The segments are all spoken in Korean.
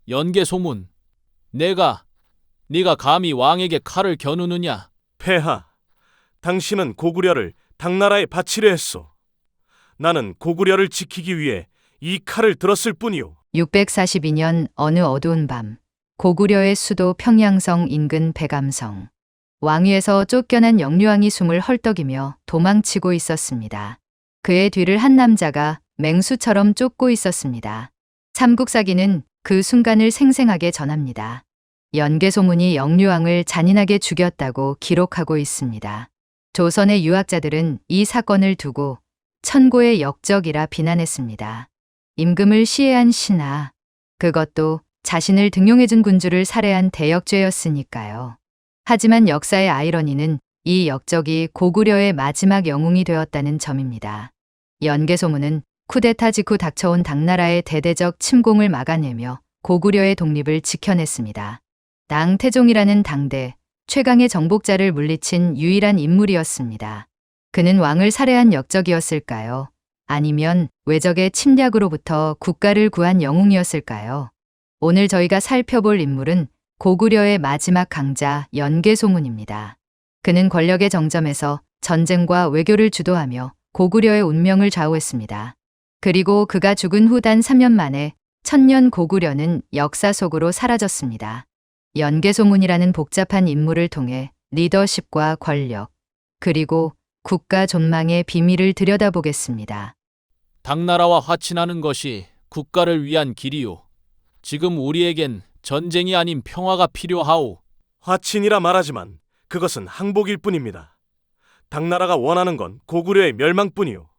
연개 소문. 네가 감히 왕에게 칼을 겨누느냐? 폐하, 당신은 고구려를 당나라에 바치려 했소. 나는 고구려를 지키기 위해 이 칼을 들었을 뿐이오. 642년 어느 어두운 밤, 고구려의 수도 평양성 인근 백암성. 왕위에서 쫓겨난 영유왕이 숨을 헐떡이며 도망치고 있었습니다. 그의 뒤를 한 남자가 맹수처럼 쫓고 있었습니다. 삼국사기는 그 순간을 생생하게 전합니다. 연개소문이 영유왕을 잔인하게 죽였다고 기록하고 있습니다. 조선의 유학자들은 이 사건을 두고 천고의 역적이라 비난했습니다. 임금을 시해한 신하, 그것도 자신을 등용해준 군주를 살해한 대역죄였으니까요. 하지만 역사의 아이러니는 이 역적이 고구려의 마지막 영웅이 되었다는 점입니다. 연개소문은 쿠데타 직후 닥쳐온 당나라의 대대적 침공을 막아내며 고구려의 독립을 지켜냈습니다. 낭태종이라는 당대 최강의 정복자를 물리친 유일한 인물이었습니다. 그는 왕을 살해한 역적이었을까요? 아니면 외적의 침략으로부터 국가를 구한 영웅이었을까요? 오늘 저희가 살펴볼 인물은 고구려의 마지막 강자 연개소문입니다. 그는 권력의 정점에서 전쟁과 외교를 주도하며 고구려의 운명을 좌우했습니다. 그리고 그가 죽은 후 단 3년 만에 천년 고구려는 역사 속으로 사라졌습니다. 연개소문이라는 복잡한 인물을 통해 리더십과 권력, 그리고 국가 존망의 비밀을 들여다보겠습니다. 당나라와 화친하는 것이 국가를 위한 길이요. 지금 우리에겐 전쟁이 아닌 평화가 필요하오. 화친이라 말하지만 그것은 항복일 뿐입니다. 당나라가 원하는 건 고구려의 멸망뿐이오.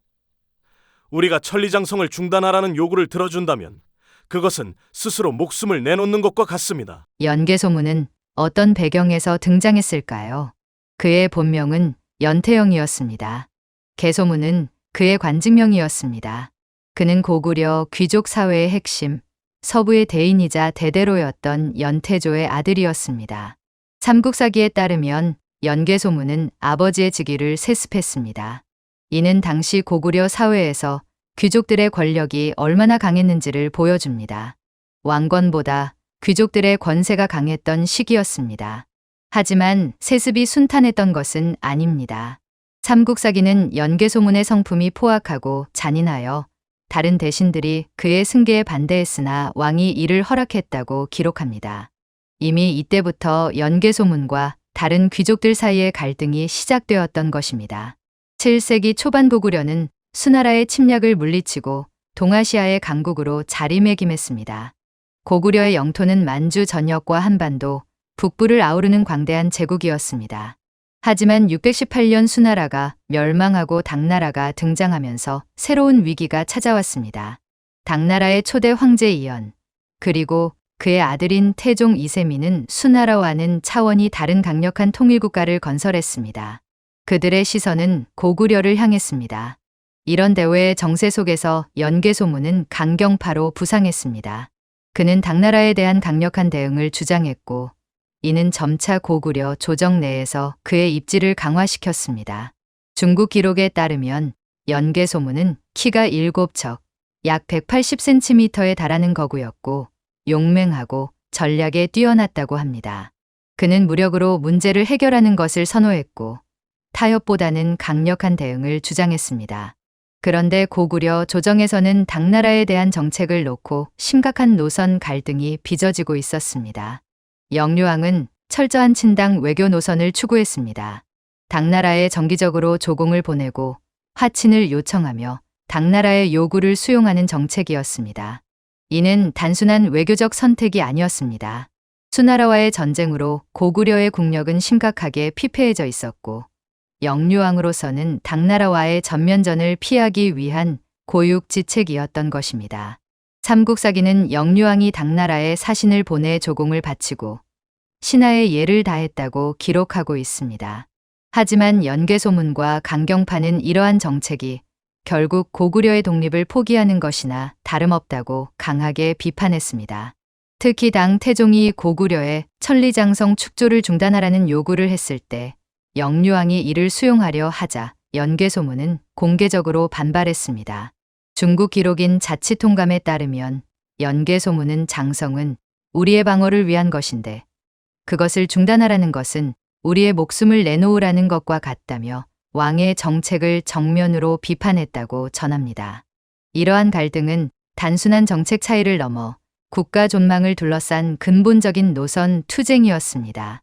우리가 천리장성을 중단하라는 요구를 들어준다면 그것은 스스로 목숨을 내놓는 것과 같습니다. 연개소문은 어떤 배경에서 등장했을까요? 그의 본명은 연태영이었습니다. 개소문은 그의 관직명이었습니다. 그는 고구려 귀족 사회의 핵심, 서부의 대인이자 대대로였던 연태조의 아들이었습니다. 삼국사기에 따르면 연개소문은 아버지의 즉위를 세습했습니다. 이는 당시 고구려 사회에서 귀족들의 권력이 얼마나 강했는지를 보여줍니다. 왕권보다 귀족들의 권세가 강했던 시기였습니다. 하지만 세습이 순탄했던 것은 아닙니다. 삼국사기는 연개소문의 성품이 포악하고 잔인하여 다른 대신들이 그의 승계에 반대했으나 왕이 이를 허락했다고 기록합니다. 이미 이때부터 연개소문과 다른 귀족들 사이의 갈등이 시작되었던 것입니다. 7세기 초반 고구려는 수나라의 침략을 물리치고 동아시아의 강국으로 자리매김했습니다. 고구려의 영토는 만주 전역과 한반도, 북부를 아우르는 광대한 제국이었습니다. 하지만 618년 수나라가 멸망하고 당나라가 등장하면서 새로운 위기가 찾아왔습니다. 당나라의 초대 황제 이연, 그리고 그의 아들인 태종 이세민은 수나라와는 차원이 다른 강력한 통일국가를 건설했습니다. 그들의 시선은 고구려를 향했습니다. 이런 대외의 정세 속에서 연개소문은 강경파로 부상했습니다. 그는 당나라에 대한 강력한 대응을 주장했고, 이는 점차 고구려 조정 내에서 그의 입지를 강화시켰습니다. 중국 기록에 따르면 연개소문은 키가 7척, 약 180cm에 달하는 거구였고 용맹하고 전략에 뛰어났다고 합니다. 그는 무력으로 문제를 해결하는 것을 선호했고 타협보다는 강력한 대응을 주장했습니다. 그런데 고구려 조정에서는 당나라에 대한 정책을 놓고 심각한 노선 갈등이 빚어지고 있었습니다. 영유왕은 철저한 친당 외교 노선을 추구했습니다. 당나라에 정기적으로 조공을 보내고 화친을 요청하며 당나라의 요구를 수용하는 정책이었습니다. 이는 단순한 외교적 선택이 아니었습니다. 수나라와의 전쟁으로 고구려의 국력은 심각하게 피폐해져 있었고 영유왕으로서는 당나라와의 전면전을 피하기 위한 고육지책이었던 것입니다. 삼국사기는 영유왕이 당나라에 사신을 보내 조공을 바치고 신하의 예를 다했다고 기록하고 있습니다. 하지만 연개소문과 강경파는 이러한 정책이 결국 고구려의 독립을 포기하는 것이나 다름없다고 강하게 비판했습니다. 특히 당 태종이 고구려의 천리장성 축조를 중단하라는 요구를 했을 때 영유왕이 이를 수용하려 하자 연개소문은 공개적으로 반발했습니다. 중국 기록인 자치통감에 따르면 연개소문은 장성은 우리의 방어를 위한 것인데 그것을 중단하라는 것은 우리의 목숨을 내놓으라는 것과 같다며 왕의 정책을 정면으로 비판했다고 전합니다. 이러한 갈등은 단순한 정책 차이를 넘어 국가 존망을 둘러싼 근본적인 노선 투쟁이었습니다.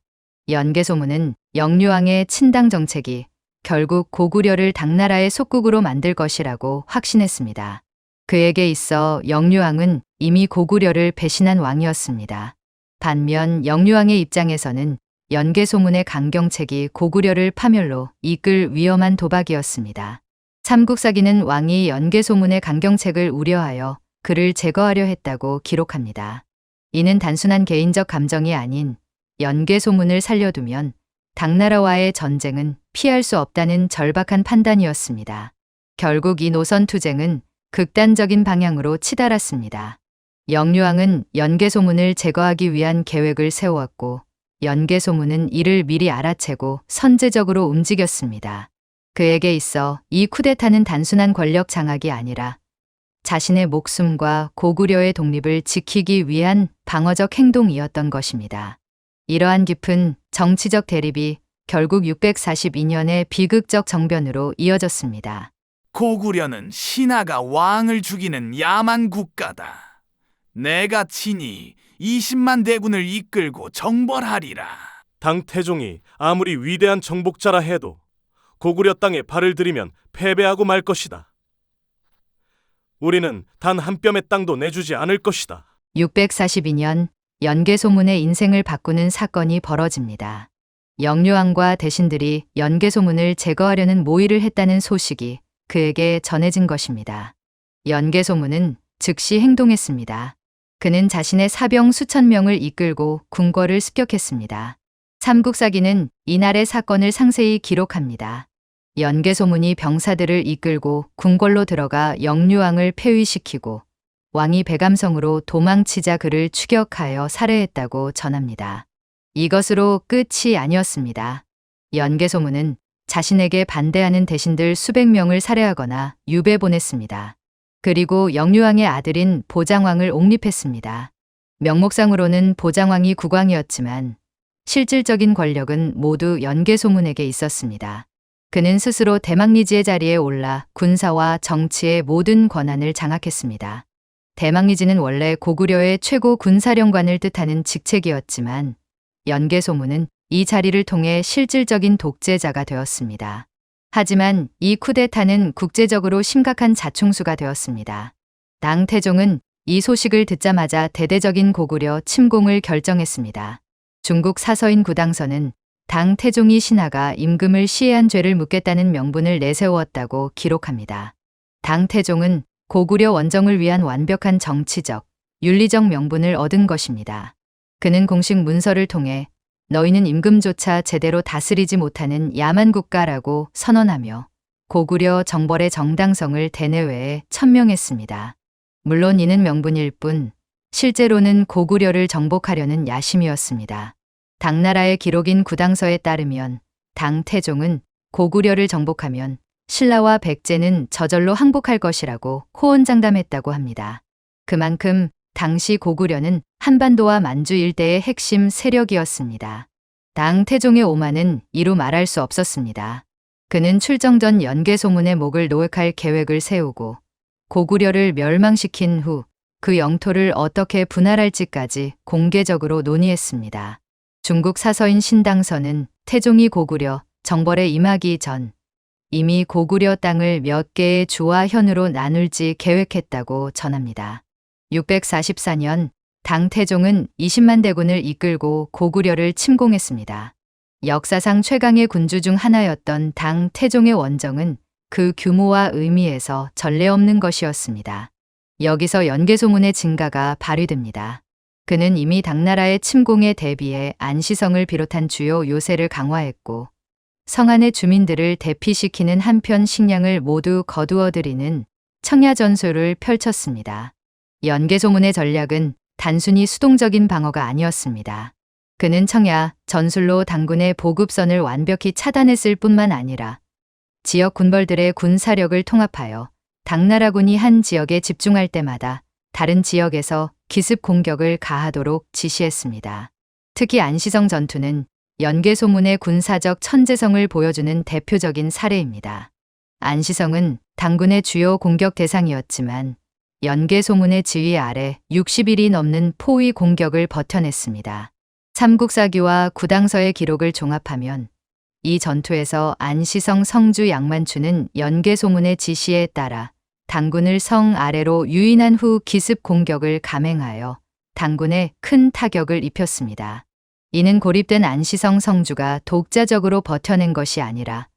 연개소문은 영유왕의 친당 정책이 결국 고구려를 당나라의 속국으로 만들 것이라고 확신했습니다. 그에게 있어 영유왕은 이미 고구려를 배신한 왕이었습니다. 반면 영유왕의 입장에서는 연개소문의 강경책이 고구려를 파멸로 이끌 위험한 도박이었습니다. 삼국사기는 왕이 연개소문의 강경책을 우려하여 그를 제거하려 했다고 기록합니다. 이는 단순한 개인적 감정이 아닌 연개소문을 살려두면 당나라와의 전쟁은 피할 수 없다는 절박한 판단이었습니다. 결국 이 노선 투쟁은 극단적인 방향으로 치달았습니다. 영유왕은 연개소문을 제거하기 위한 계획을 세웠고 연개소문은 이를 미리 알아채고 선제적으로 움직였습니다. 그에게 있어 이 쿠데타는 단순한 권력 장악이 아니라 자신의 목숨과 고구려의 독립을 지키기 위한 방어적 행동이었던 것입니다. 이러한 깊은 정치적 대립이 결국 642년의 비극적 정변으로 이어졌습니다. 고구려는 신하가 왕을 죽이는 야만 국가다. 내가 친히 20만 대군을 이끌고 정벌하리라. 당태종이 아무리 위대한 정복자라 해도 고구려 땅에 발을 들이면 패배하고 말 것이다. 우리는 단 한 뼘의 땅도 내주지 않을 것이다. 642년 연개소문의 인생을 바꾸는 사건이 벌어집니다. 영유왕과 대신들이 연개소문을 제거하려는 모의를 했다는 소식이 그에게 전해진 것입니다. 연개소문은 즉시 행동했습니다. 그는 자신의 사병 수천 명을 이끌고 궁궐을 습격했습니다. 삼국사기는 이날의 사건을 상세히 기록합니다. 연개소문이 병사들을 이끌고 궁궐로 들어가 영유왕을 폐위시키고 왕이 배감성으로 도망치자 그를 추격하여 살해했다고 전합니다. 이것으로 끝이 아니었습니다. 연개소문은 자신에게 반대하는 대신들 수백 명을 살해하거나 유배 보냈습니다. 그리고 영유왕의 아들인 보장왕을 옹립했습니다. 명목상으로는 보장왕이 국왕이었지만 실질적인 권력은 모두 연개소문에게 있었습니다. 그는 스스로 대망리지의 자리에 올라 군사와 정치의 모든 권한을 장악했습니다. 대망리지는 원래 고구려의 최고 군사령관을 뜻하는 직책이었지만 연개소문은 이 자리를 통해 실질적인 독재자가 되었습니다. 하지만 이 쿠데타는 국제적으로 심각한 자충수가 되었습니다. 당태종은 이 소식을 듣자마자 대대적인 고구려 침공을 결정했습니다. 중국 사서인 구당서는 당태종이 신하가 임금을 시해한 죄를 묻겠다는 명분을 내세웠다고 기록합니다. 당태종은 고구려 원정을 위한 완벽한 정치적, 윤리적 명분을 얻은 것입니다. 그는 공식 문서를 통해 너희는 임금조차 제대로 다스리지 못하는 야만 국가라고 선언하며 고구려 정벌의 정당성을 대내외에 천명했습니다. 물론 이는 명분일 뿐 실제로는 고구려를 정복하려는 야심이었습니다. 당나라의 기록인 구당서에 따르면 당태종은 고구려를 정복하면 신라와 백제는 저절로 항복할 것이라고 호언장담했다고 합니다. 그만큼 당시 고구려는 한반도와 만주 일대의 핵심 세력이었습니다. 당태종의 오만은 이루 말할 수 없었습니다. 그는 출정 전 연개소문의 목을 노획할 계획을 세우고 고구려를 멸망시킨 후 그 영토를 어떻게 분할할지까지 공개적으로 논의했습니다. 중국 사서인 신당서는 태종이 고구려 정벌에 임하기 전 이미 고구려 땅을 몇 개의 주와 현으로 나눌지 계획했다고 전합니다. 644년 당태종은 20만 대군을 이끌고 고구려를 침공했습니다. 역사상 최강의 군주 중 하나였던 당태종의 원정은 그 규모와 의미에서 전례 없는 것이었습니다. 여기서 연개소문의 증가가 발휘됩니다. 그는 이미 당나라의 침공에 대비해 안시성을 비롯한 주요 요새를 강화했고 성안의 주민들을 대피시키는 한편 식량을 모두 거두어들이는 청야전술을 펼쳤습니다. 연개소문의 전략은 단순히 수동적인 방어가 아니었습니다. 그는 청야 전술로 당군의 보급선을 완벽히 차단했을 뿐만 아니라 지역 군벌들의 군사력을 통합하여 당나라군이 한 지역에 집중할 때마다 다른 지역에서 기습 공격을 가하도록 지시했습니다. 특히 안시성 전투는 연개소문의 군사적 천재성을 보여주는 대표적인 사례입니다. 안시성은 당군의 주요 공격 대상이었지만 연개소문의 지휘 아래 60일이 넘는 포위 공격을 버텨냈습니다. 삼국사기와 구당서의 기록을 종합하면 이 전투에서 안시성 성주 양만추는 연개소문의 지시에 따라 당군을 성 아래로 유인한 후 기습 공격을 감행하여 당군에 큰 타격을 입혔습니다. 이는 고립된 안시성 성주가 독자적으로 버텨낸 것이 아니라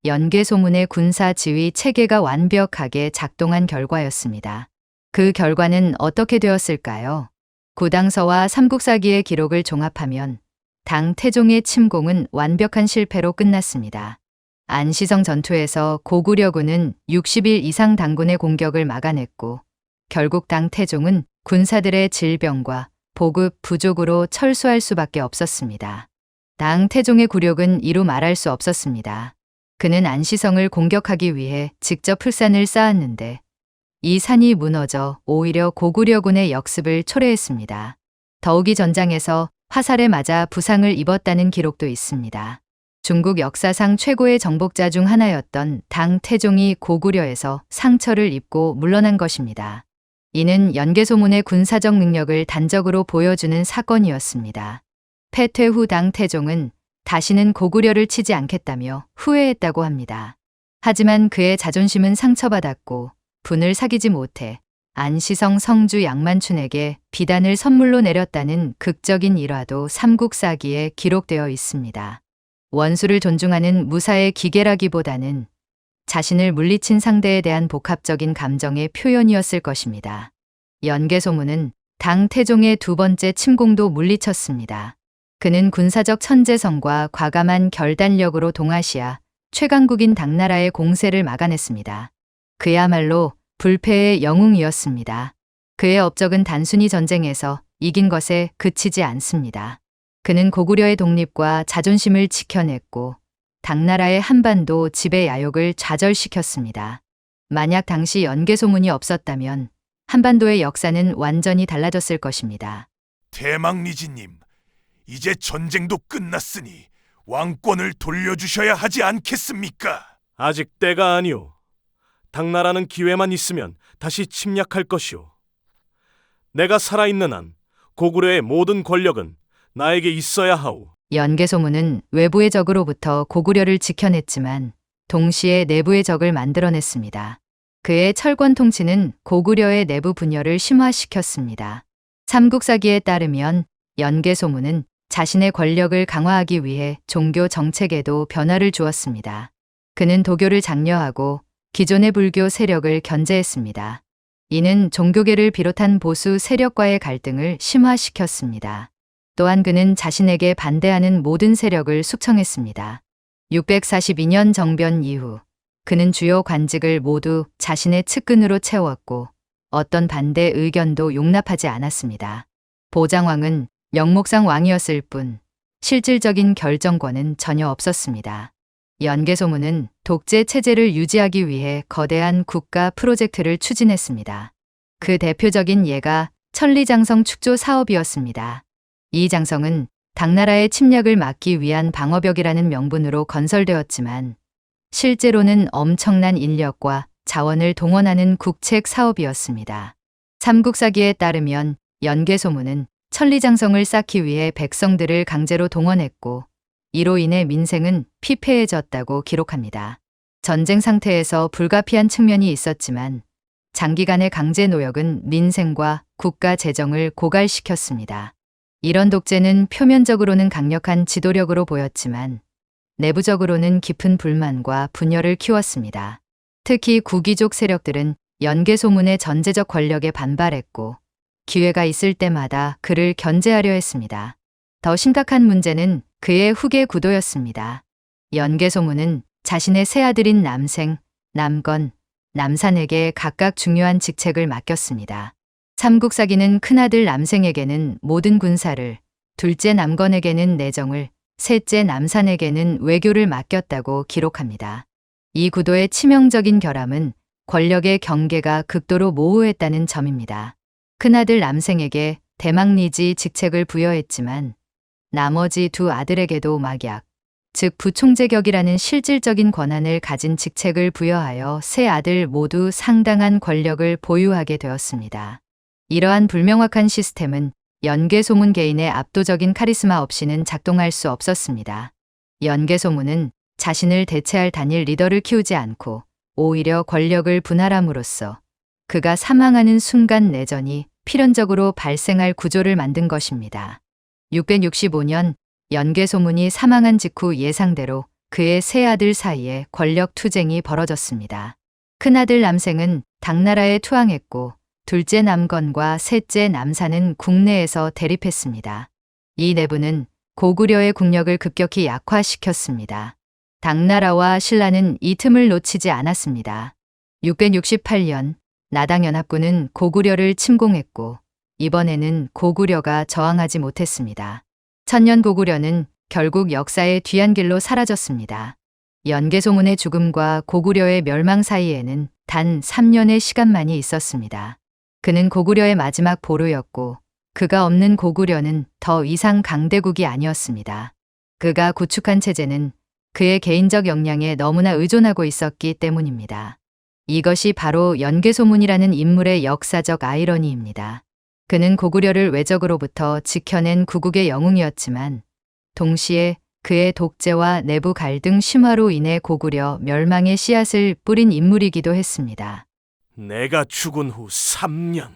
연개소문의 군사 지휘 체계가 완벽하게 작동한 결과였습니다. 그 결과는 어떻게 되었을까요? 구당서와 삼국사기의 기록을 종합하면 당 태종의 침공은 완벽한 실패로 끝났습니다. 안시성 전투에서 고구려군은 60일 이상 당군의 공격을 막아냈고 결국 당 태종은 군사들의 질병과 보급 부족으로 철수할 수밖에 없었습니다. 당 태종의 굴욕은 이루 말할 수 없었습니다. 그는 안시성을 공격하기 위해 직접 풀산을 쌓았는데 이 산이 무너져 오히려 고구려군의 역습을 초래했습니다. 더욱이 전장에서 화살에 맞아 부상을 입었다는 기록도 있습니다. 중국 역사상 최고의 정복자 중 하나였던 당 태종이 고구려에서 상처를 입고 물러난 것입니다. 이는 연개소문의 군사적 능력을 단적으로 보여주는 사건이었습니다. 패퇴 후 당 태종은 다시는 고구려를 치지 않겠다며 후회했다고 합니다. 하지만 그의 자존심은 상처받았고 분을 사귀지 못해 안시성 성주 양만춘에게 비단을 선물로 내렸다는 극적인 일화도 삼국사기에 기록되어 있습니다. 원수를 존중하는 무사의 기계라기보다는 자신을 물리친 상대에 대한 복합적인 감정의 표현이었을 것입니다. 연개소문은 당 태종의 두 번째 침공도 물리쳤습니다. 그는 군사적 천재성과 과감한 결단력으로 동아시아 최강국인 당나라의 공세를 막아냈습니다. 그야말로 불패의 영웅이었습니다. 그의 업적은 단순히 전쟁에서 이긴 것에 그치지 않습니다. 그는 고구려의 독립과 자존심을 지켜냈고 당나라의 한반도 지배 야욕을 좌절시켰습니다. 만약 당시 연개소문이 없었다면 한반도의 역사는 완전히 달라졌을 것입니다. 대망리지님, 이제 전쟁도 끝났으니 왕권을 돌려주셔야 하지 않겠습니까? 아직 때가 아니오. 당나라는 기회만 있으면 다시 침략할 것이오. 내가 살아있는 한 고구려의 모든 권력은 나에게 있어야 하오. 연개소문은 외부의 적으로부터 고구려를 지켜냈지만 동시에 내부의 적을 만들어냈습니다. 그의 철권 통치는 고구려의 내부 분열을 심화시켰습니다. 삼국사기에 따르면 연개소문은 자신의 권력을 강화하기 위해 종교 정책에도 변화를 주었습니다. 그는 도교를 장려하고 기존의 불교 세력을 견제했습니다. 이는 종교계를 비롯한 보수 세력과의 갈등을 심화시켰습니다. 또한 그는 자신에게 반대하는 모든 세력을 숙청했습니다. 642년 정변 이후 그는 주요 관직을 모두 자신의 측근으로 채웠고 어떤 반대 의견도 용납하지 않았습니다. 보장왕은 명목상 왕이었을 뿐 실질적인 결정권은 전혀 없었습니다. 연개소문은 독재 체제를 유지하기 위해 거대한 국가 프로젝트를 추진했습니다. 그 대표적인 예가 천리장성 축조 사업이었습니다. 이 장성은 당나라의 침략을 막기 위한 방어벽이라는 명분으로 건설되었지만 실제로는 엄청난 인력과 자원을 동원하는 국책 사업이었습니다. 삼국사기에 따르면 연개소문은 천리장성을 쌓기 위해 백성들을 강제로 동원했고 이로 인해 민생은 피폐해졌다고 기록합니다. 전쟁 상태에서 불가피한 측면이 있었지만 장기간의 강제 노역은 민생과 국가 재정을 고갈시켰습니다. 이런 독재는 표면적으로는 강력한 지도력으로 보였지만 내부적으로는 깊은 불만과 분열을 키웠습니다. 특히 구귀족 세력들은 연개소문의 전제적 권력에 반발했고 기회가 있을 때마다 그를 견제하려 했습니다. 더 심각한 문제는 그의 후계 구도였습니다. 연개소문은 자신의 세 아들인 남생, 남건, 남산에게 각각 중요한 직책을 맡겼습니다. 삼국사기는 큰아들 남생에게는 모든 군사를, 둘째 남건에게는 내정을, 셋째 남산에게는 외교를 맡겼다고 기록합니다. 이 구도의 치명적인 결함은 권력의 경계가 극도로 모호했다는 점입니다. 큰아들 남생에게 대망리지 직책을 부여했지만 나머지 두 아들에게도 막약, 즉 부총재격이라는 실질적인 권한을 가진 직책을 부여하여 세 아들 모두 상당한 권력을 보유하게 되었습니다. 이러한 불명확한 시스템은 연개소문 개인의 압도적인 카리스마 없이는 작동할 수 없었습니다. 연개소문은 자신을 대체할 단일 리더를 키우지 않고 오히려 권력을 분할함으로써 그가 사망하는 순간 내전이 필연적으로 발생할 구조를 만든 것입니다. 665년 연개소문이 사망한 직후 예상대로 그의 세 아들 사이에 권력 투쟁이 벌어졌습니다. 큰아들 남생은 당나라에 투항했고 둘째 남건과 셋째 남산은 국내에서 대립했습니다. 이 내부는 고구려의 국력을 급격히 약화시켰습니다. 당나라와 신라는 이 틈을 놓치지 않았습니다. 668년 나당연합군은 고구려를 침공했고 이번에는 고구려가 저항하지 못했습니다. 천년 고구려는 결국 역사의 뒤안길로 사라졌습니다. 연개소문의 죽음과 고구려의 멸망 사이에는 단 3년의 시간만이 있었습니다. 그는 고구려의 마지막 보루였고 그가 없는 고구려는 더 이상 강대국이 아니었습니다. 그가 구축한 체제는 그의 개인적 역량에 너무나 의존하고 있었기 때문입니다. 이것이 바로 연개소문이라는 인물의 역사적 아이러니입니다. 그는 고구려를 외적으로부터 지켜낸 구국의 영웅이었지만 동시에 그의 독재와 내부 갈등 심화로 인해 고구려 멸망의 씨앗을 뿌린 인물이기도 했습니다. 내가 죽은 후 3년.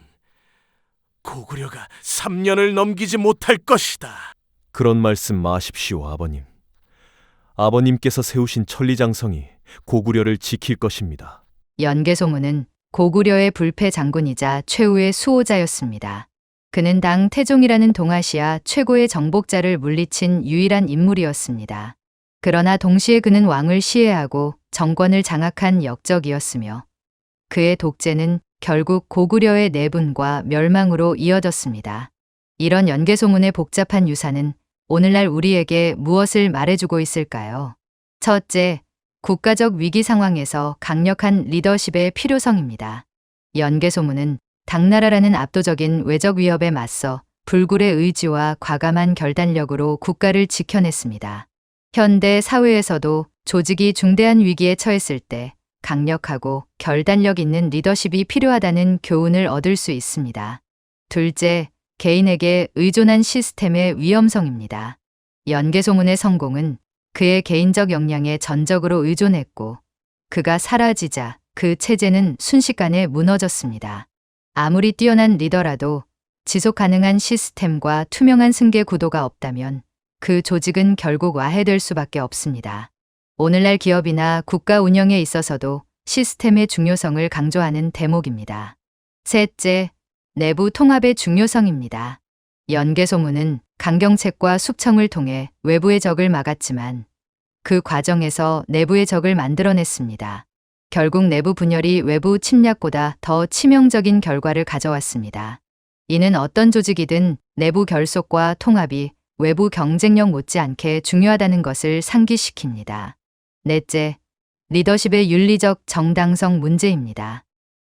고구려가 3년을 넘기지 못할 것이다. 그런 말씀 마십시오, 아버님. 아버님께서 세우신 천리장성이 고구려를 지킬 것입니다. 연개소문은 고구려의 불패 장군이자 최후의 수호자였습니다. 그는 당 태종이라는 동아시아 최고의 정복자를 물리친 유일한 인물이었습니다. 그러나 동시에 그는 왕을 시해하고 정권을 장악한 역적이었으며 그의 독재는 결국 고구려의 내분과 멸망으로 이어졌습니다. 이런 연개소문의 복잡한 유산은 오늘날 우리에게 무엇을 말해주고 있을까요? 첫째, 국가적 위기 상황에서 강력한 리더십의 필요성입니다. 연개소문은 당나라라는 압도적인 외적 위협에 맞서 불굴의 의지와 과감한 결단력으로 국가를 지켜냈습니다. 현대 사회에서도 조직이 중대한 위기에 처했을 때 강력하고 결단력 있는 리더십이 필요하다는 교훈을 얻을 수 있습니다. 둘째, 개인에게 의존한 시스템의 위험성입니다. 연개소문의 성공은 그의 개인적 역량에 전적으로 의존했고 그가 사라지자 그 체제는 순식간에 무너졌습니다. 아무리 뛰어난 리더라도 지속 가능한 시스템과 투명한 승계 구도가 없다면 그 조직은 결국 와해될 수밖에 없습니다. 오늘날 기업이나 국가 운영에 있어서도 시스템의 중요성을 강조하는 대목입니다. 셋째, 내부 통합의 중요성입니다. 연개소문은 강경책과 숙청을 통해 외부의 적을 막았지만 그 과정에서 내부의 적을 만들어냈습니다. 결국 내부 분열이 외부 침략보다 더 치명적인 결과를 가져왔습니다. 이는 어떤 조직이든 내부 결속과 통합이 외부 경쟁력 못지않게 중요하다는 것을 상기시킵니다. 넷째, 리더십의 윤리적 정당성 문제입니다.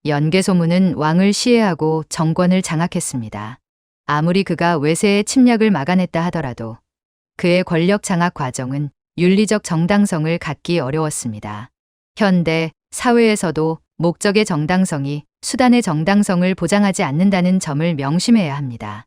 연개소문은 왕을 시해하고 정권을 장악했습니다. 아무리 그가 외세의 침략을 막아냈다 하더라도 그의 권력 장악 과정은 윤리적 정당성을 갖기 어려웠습니다. 현대 사회에서도 목적의 정당성이 수단의 정당성을 보장하지 않는다는 점을 명심해야 합니다.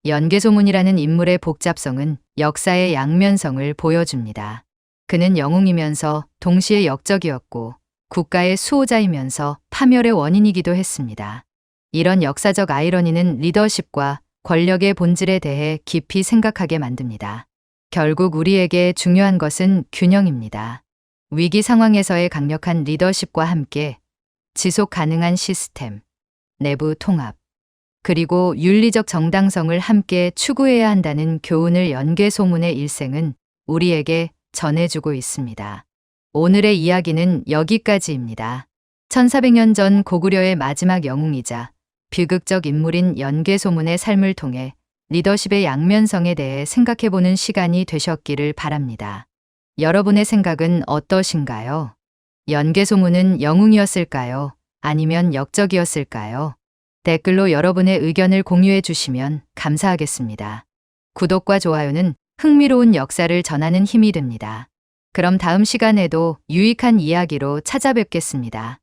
연개소문이라는 인물의 복잡성은 역사의 양면성을 보여줍니다. 그는 영웅이면서 동시에 역적이었고 국가의 수호자이면서 파멸의 원인이기도 했습니다. 이런 역사적 아이러니는 리더십과 권력의 본질에 대해 깊이 생각하게 만듭니다. 결국 우리에게 중요한 것은 균형입니다. 위기 상황에서의 강력한 리더십과 함께 지속 가능한 시스템, 내부 통합, 그리고 윤리적 정당성을 함께 추구해야 한다는 교훈을 연개소문의 일생은 우리에게 전해주고 있습니다. 오늘의 이야기는 여기까지입니다. 1400년 전 고구려의 마지막 영웅이자 비극적 인물인 연개소문의 삶을 통해 리더십의 양면성에 대해 생각해보는 시간이 되셨기를 바랍니다. 여러분의 생각은 어떠신가요? 연개소문은 영웅이었을까요? 아니면 역적이었을까요? 댓글로 여러분의 의견을 공유해 주시면 감사하겠습니다. 구독과 좋아요는 흥미로운 역사를 전하는 힘이 됩니다. 그럼 다음 시간에도 유익한 이야기로 찾아뵙겠습니다.